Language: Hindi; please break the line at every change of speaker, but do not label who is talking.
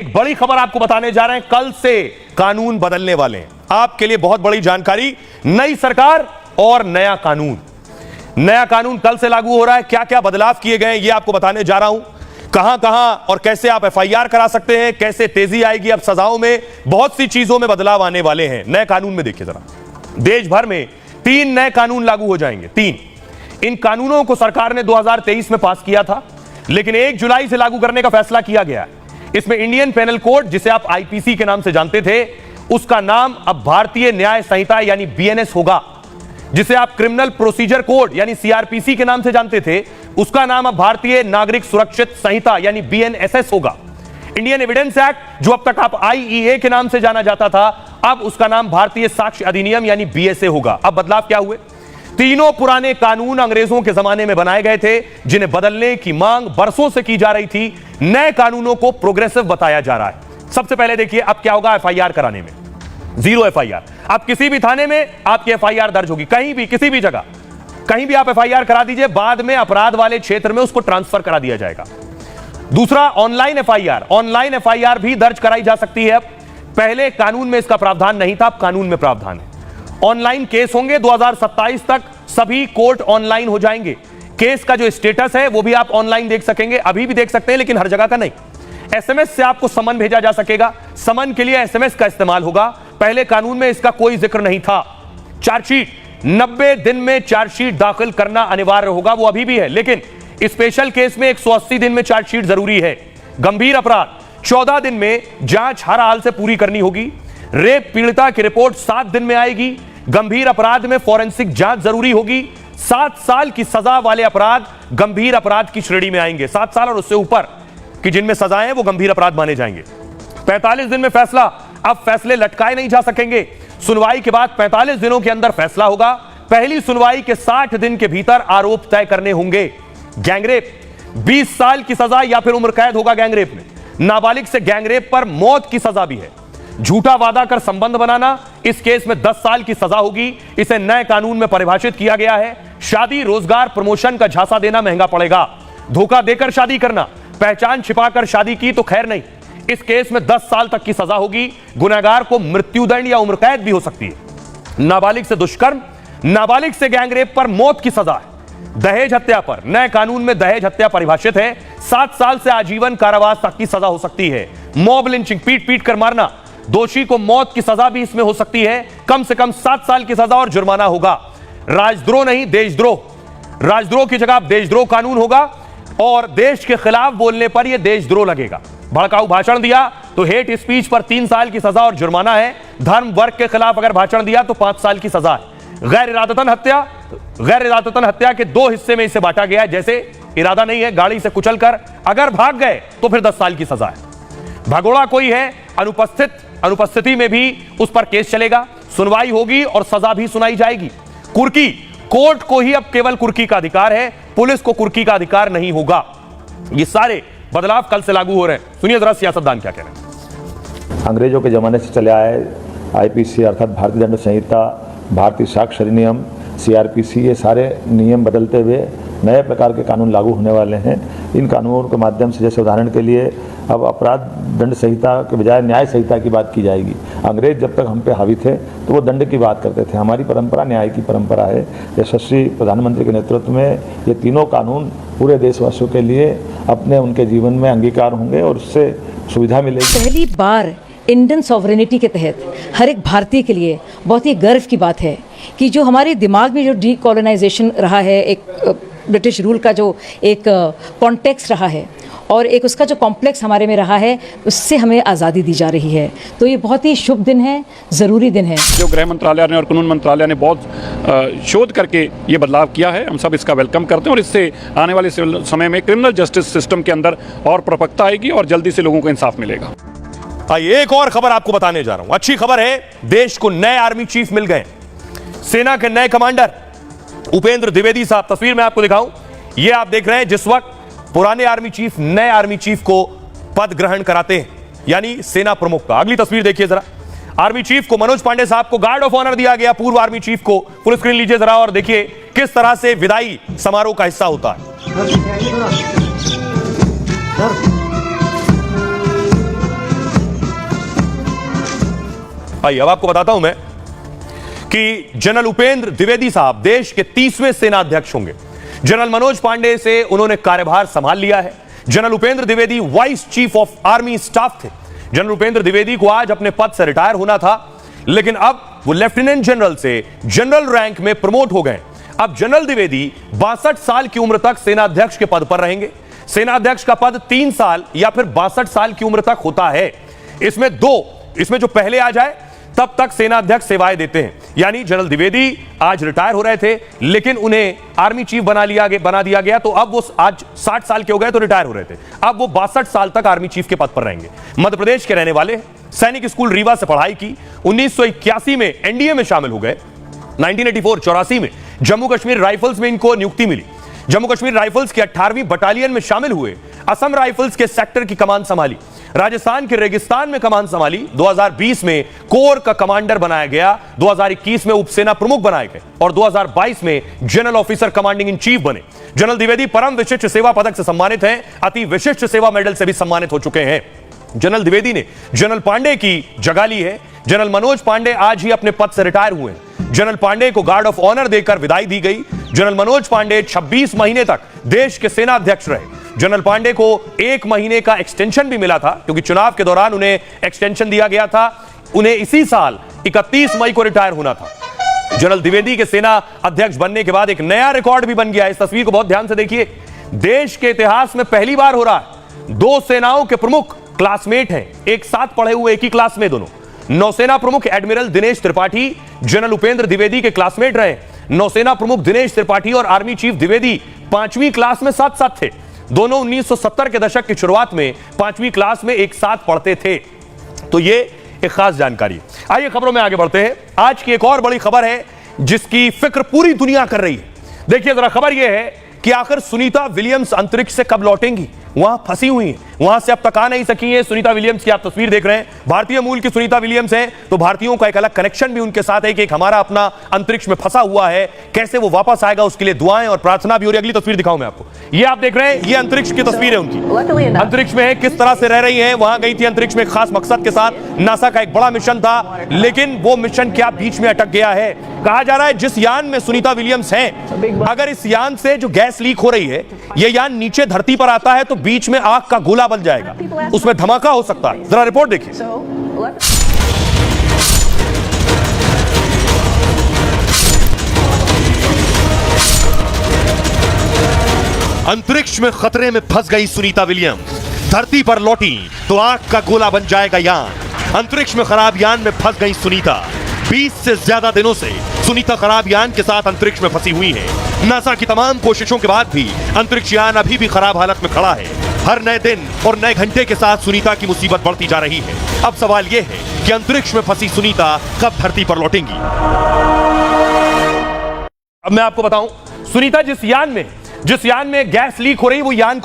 एक बड़ी खबर आपको बताने जा रहे हैं। कल से कानून बदलने वाले हैं। आपके लिए बहुत बड़ी जानकारी। नई सरकार और नया कानून। नया कानून कल से लागू हो रहा है। क्या क्या बदलाव किए गए ये आपको बताने जा रहा हूं। कहां कहां और कैसे आप एफआईआर करा सकते हैं, कैसे तेजी आएगी अब सजाओं में, बहुत सी चीजों में बदलाव आने वाले हैं। नए कानून में देखिए जरा, देश भर में 3 नए कानून लागू हो जाएंगे। 3 इन कानूनों को सरकार ने 2023 में पास किया था, लेकिन 1 जुलाई से लागू करने का फैसला किया गया है। इसमें इंडियन पेनल कोड, जिसे आप आईपीसी के नाम से जानते थे, उसका नाम अब भारतीय न्याय संहिता यानी बीएनएस होगा। जिसे आप क्रिमिनल प्रोसीजर कोड यानी सीआरपीसी के नाम से जानते थे, उसका नाम अब भारतीय नागरिक सुरक्षित संहिता यानी बीएनएसएस होगा। इंडियन एविडेंस एक्ट, जो अब तक आप आईईए के नाम से जाना जाता था, अब उसका नाम भारतीय साक्ष्य अधिनियम यानी बीएसए होगा। अब बदलाव क्या हुए? तीनों पुराने कानून अंग्रेजों के जमाने में बनाए गए थे, जिन्हें बदलने की मांग बरसों से की जा रही थी। नए कानूनों को प्रोग्रेसिव बताया जा रहा है। सबसे पहले देखिए अब क्या होगा एफआईआर कराने में। 0 एफआईआर। अब किसी भी थाने में आपकी एफआईआर दर्ज होगी, कहीं भी किसी भी जगह कहीं भी आप एफआईआर करा दीजिए, बाद में अपराध वाले क्षेत्र में उसको ट्रांसफर करा दिया जाएगा। दूसरा, ऑनलाइन एफआईआर। ऑनलाइन एफआईआर भी दर्ज कराई जा सकती है। अब पहले कानून में इसका प्रावधान नहीं था, अब कानून में प्रावधान है। ऑनलाइन केस होंगे। 2027 तक सभी कोर्ट ऑनलाइन हो जाएंगे। केस का जो स्टेटस है वो भी आप ऑनलाइन देख सकेंगे। अभी भी देख सकते हैं, लेकिन हर जगह का नहीं। एसएमएस से आपको समन भेजा जा सकेगा। समन के लिए एसएमएस का इस्तेमाल होगा। पहले कानून में इसका कोई जिक्र नहीं था। चार्जशीट, 90 दिन में चार्जशीट दाखिल करना अनिवार्य होगा, वो अभी भी है, लेकिन स्पेशल केस में 180 दिन में चार्जशीट जरूरी है। गंभीर अपराध 14 दिन में जांच हर हाल से पूरी करनी होगी। रेप पीड़िता की रिपोर्ट 7 दिन में आएगी। गंभीर अपराध में फॉरेंसिक जांच जरूरी होगी। 7 साल की सजा वाले अपराध गंभीर अपराध की श्रेणी में आएंगे। 7 साल और उससे ऊपर कि जिनमें सजाएं वो गंभीर अपराध माने जाएंगे। 45 दिन में फैसला। अब फैसले लटकाए नहीं जा सकेंगे। सुनवाई के बाद 45 दिनों के अंदर फैसला होगा। पहली सुनवाई के 60 दिन के भीतर आरोप तय करने होंगे। गैंगरेप, 20 साल की सजा या फिर उम्र कैद होगा गैंगरेप में। नाबालिग से गैंगरेप पर मौत की सजा भी है। झूठा वादा कर संबंध बनाना, इस केस में 10 साल की सजा होगी। इसे नए कानून में परिभाषित किया गया है। शादी, रोजगार, प्रमोशन का झांसा देना महंगा पड़ेगा। धोखा देकर शादी करना, पहचान छिपाकर शादी की तो खैर नहीं, इस केस में 10 साल तक की सजा होगी। गुनहगार को मृत्युदंड या उम्र कैद भी हो सकती है। नाबालिग से दुष्कर्म, नाबालिग से गैंगरेप पर मौत की सजा है। दहेज हत्या पर नए कानून में दहेज हत्या परिभाषित है। 7 साल से आजीवन कारावास तक की सजा हो सकती है। मॉब लिंचिंग, पीट पीट कर मारना, दोषी को मौत की सजा भी इसमें हो सकती है। कम से कम 7 साल की सजा और जुर्माना होगा। राजद्रोह नहीं, देशद्रोह। राजद्रोह की जगह देशद्रोह कानून होगा और देश के खिलाफ बोलने पर यह देशद्रोह लगेगा। भड़काऊ भाषण दिया तो हेट स्पीच पर 3 साल की सजा और जुर्माना है। धर्म वर्ग के खिलाफ अगर भाषण दिया तो 5 साल की सजा है। गैर इरादतन हत्या, गैर इरादतन हत्या के 2 हिस्से में इसे बांटा गया है। जैसे इरादा नहीं है, गाड़ी से कुचलकर अगर भाग गए तो फिर 10 साल की सजा है। भगोड़ा कोई है, अनुपस्थिति में भी उस पर केस चलेगा, सुनवाई होगी और सजा भी सुनाई जाएगी। कुर्की, कोर्ट को ही अब केवल कुर्की का अधिकार है, पुलिस को कुर्की का अधिकार नहीं होगा। ये सारे बदलाव कल से लागू हो रहे हैं। सुनिए जरा सियासतदान क्या कह रहे हैं।
अंग्रेजों के जमाने से चले आए आईपीसी अर्थात भारतीय दंड संहिता, भारतीय साक्ष्य अधिनियम, सीआरपीसी, ये सारे नियम बदलते हुए नए प्रकार के कानून लागू होने वाले हैं। इन कानूनों के माध्यम से, जैसे उदाहरण के लिए, अब अपराध दंड संहिता के बजाय न्याय संहिता की बात की जाएगी। अंग्रेज जब तक हम पे हावी थे तो वो दंड की बात करते थे। हमारी परंपरा न्याय की परंपरा है। यशस्वी प्रधानमंत्री के नेतृत्व में ये तीनों कानून पूरे देशवासियों के लिए अपने उनके जीवन में अंगीकार होंगे और उससे सुविधा मिलेगी।
पहली बार इंडियन सॉवरेनिटी के तहत हर एक भारतीय के लिए बहुत ही गर्व की बात है कि जो हमारे दिमाग में जो डीकोलोनाइजेशन रहा है, एक ब्रिटिश रूल का जो एक कॉन्टेक्स्ट रहा है और एक उसका जो कॉम्प्लेक्स हमारे में रहा है, उससे हमें आज़ादी दी जा रही है। तो ये बहुत ही शुभ दिन है, ज़रूरी दिन है।
जो गृह मंत्रालय ने और कानून मंत्रालय ने बहुत शोध करके ये बदलाव किया है, हम सब इसका वेलकम करते हैं और इससे आने वाले समय में क्रिमिनल जस्टिस सिस्टम के अंदर और प्रपक्ता आएगी और जल्दी से लोगों को इंसाफ मिलेगा।
आइए एक और खबर आपको बताने जा रहा हूं। अच्छी खबर है, देश को नए आर्मी चीफ मिल गए। सेना के नए कमांडर उपेंद्र द्विवेदी साहब, तस्वीर में आपको दिखाऊं, ये आप देख रहे हैं जिस वक्त पुराने आर्मी चीफ नए आर्मी चीफ को पद ग्रहण कराते हैं, यानी सेना प्रमुख का। अगली तस्वीर देखिए जरा। आर्मी चीफ को मनोज पांडे साहब को गार्ड ऑफ ऑनर दिया गया। पूर्व आर्मी चीफ को फुल स्क्रीन लीजिए जरा और देखिए किस तरह से विदाई समारोह का हिस्सा होता है। आइए अब आपको बताता हूं मैं कि जनरल उपेंद्र द्विवेदी साहब देश के 30वें सेना अध्यक्ष होंगे। जनरल मनोज पांडे से उन्होंने कार्यभार संभाल लिया है। General Upendra Dwivedi vice chief of army staff थे। जनरल उपेंद्र द्विवेदी को आज अपने पद से रिटायर होना था, लेकिन अब वो लेफ्टिनेंट जनरल से जनरल रैंक में प्रमोट हो गए। अब जनरल द्विवेदी 62 साल की उम्र तक सेनाध्यक्ष के पद पर रहेंगे। सेनाध्यक्ष का पद 3 साल या फिर 62 साल की उम्र तक होता है। इसमें जो पहले आ जाए तब तक सेनाध्यक्ष सेवाएं देते हैं। यानी जनरल द्विवेदी आज रिटायर हो रहे थे, लेकिन उन्हें आर्मी चीफ बना दिया गया, तो अब वो आज 60 साल के हो गए तो रिटायर हो रहे थे। अब वो 62 साल तक आर्मी चीफ के पद पर रहेंगे। मध्य प्रदेश के रहने वाले, सैनिक स्कूल रीवा से पढ़ाई की, 1981 में एनडीए में शामिल हो गए। 1984 में जम्मू कश्मीर राइफल्स में इनको नियुक्ति मिली। जम्मू कश्मीर राइफल्स की 18वीं बटालियन में शामिल हुए। असम राइफल्स के सेक्टर की कमान संभाली। राजस्थान के रेगिस्तान में कमान संभाली। 2020 में कोर का कमांडर बनाया गया। 2021 में उपसेना प्रमुख बनाए गए और 2022 में general officer commanding in chief बने। जनरल द्विवेदी परम विशिष्ट सेवा पदक से सम्मानित हैं। अति विशिष्ट सेवा मेडल से भी सम्मानित हो चुके हैं। जनरल द्विवेदी ने जनरल पांडे की जगह ली है। जनरल मनोज पांडे आज ही अपने पद से रिटायर हुए। जनरल पांडे को गार्ड ऑफ ऑनर देकर विदाई दी गई। जनरल मनोज पांडे 26 महीने तक देश के सेना अध्यक्ष रहे। जनरल पांडे को 1 महीने का एक्सटेंशन भी मिला था, क्योंकि चुनाव के दौरान उन्हें एक्सटेंशन दिया गया था। उन्हें इसी साल 31 मई को रिटायर होना था। जनरल द्विवेदी के सेना अध्यक्ष बनने के बाद एक नया रिकॉर्ड भी बन गया। इस तस्वीर को बहुत ध्यान से देखिए। देश के इतिहास में पहली बार हो रहा है 2 सेनाओं के प्रमुख क्लासमेट हैं, एक साथ पढ़े हुए, एक ही क्लास में दोनों। नौसेना प्रमुख एडमिरल दिनेश त्रिपाठी जनरल उपेंद्र द्विवेदी के क्लासमेट रहे। नौसेना प्रमुख दिनेश त्रिपाठी और आर्मी चीफ द्विवेदी 5वीं क्लास में साथ साथ थे। दोनों 1970 के दशक की शुरुआत में 5वीं क्लास में एक साथ पढ़ते थे। तो ये एक खास जानकारी। आइए खबरों में आगे बढ़ते हैं। आज की एक और बड़ी खबर है जिसकी फिक्र पूरी दुनिया कर रही है। देखिए जरा, खबर यह है कि आखिर सुनीता विलियम्स अंतरिक्ष से कब लौटेंगी। वहां फंसी हुई हैं, वहां से अब तक आ नहीं सकी है। सुनीता विलियम्स की आप तस्वीर देख रहे हैं। भारतीय मूल की सुनीता विलियम्स हैं, तो भारतीयों का एक अलग कनेक्शन भी उनके साथ है कि एक हमारा अपना अंतरिक्ष में फंसा हुआ है, कैसे वो वापस आएगा उसके लिए दुआएं और प्रार्थना भी हो रही है। अगली तस्वीर दिखाऊं मैं आपको। ये आप देख रहे हैं, ये अंतरिक्ष की तस्वीर है उनकी। अंतरिक्ष में है, किस तरह से रह रही है। वहां गई थी अंतरिक्ष में खास मकसद के साथ। नासा का एक बड़ा मिशन था, लेकिन वो मिशन क्या बीच में अटक गया है। कहा जा रहा है जिस यान में सुनीता विलियम्स हैं, अगर इस यान से जो गैस लीक हो रही है, ये यान नीचे धरती पर आता है तो बीच में आग का गोला बन जाएगा, उसमें धमाका हो सकता है। जरा रिपोर्ट देखिए।
अंतरिक्ष में खतरे में फंस गई सुनीता विलियम्स, धरती पर लौटी तो आग का गोला बन जाएगा यान। अंतरिक्ष में खराब यान में फंस गई सुनीता। 20 से ज्यादा दिनों से सुनीता खराब यान के साथ अंतरिक्ष में फंसी हुई है। नासा की तमाम कोशिशों के बाद भी अंतरिक्ष यान अभी भी खराब हालत में खड़ा है। हर नए दिन और नए घंटे के साथ सुनीता की मुसीबत बढ़ती जा रही है। अब सवाल यह है कि अंतरिक्ष में फंसी सुनीता कब धरती पर लौटेंगी।
अब मैं आपको बताऊं, सुनीता जिस यान में गैस लीक हो रही है, वो यान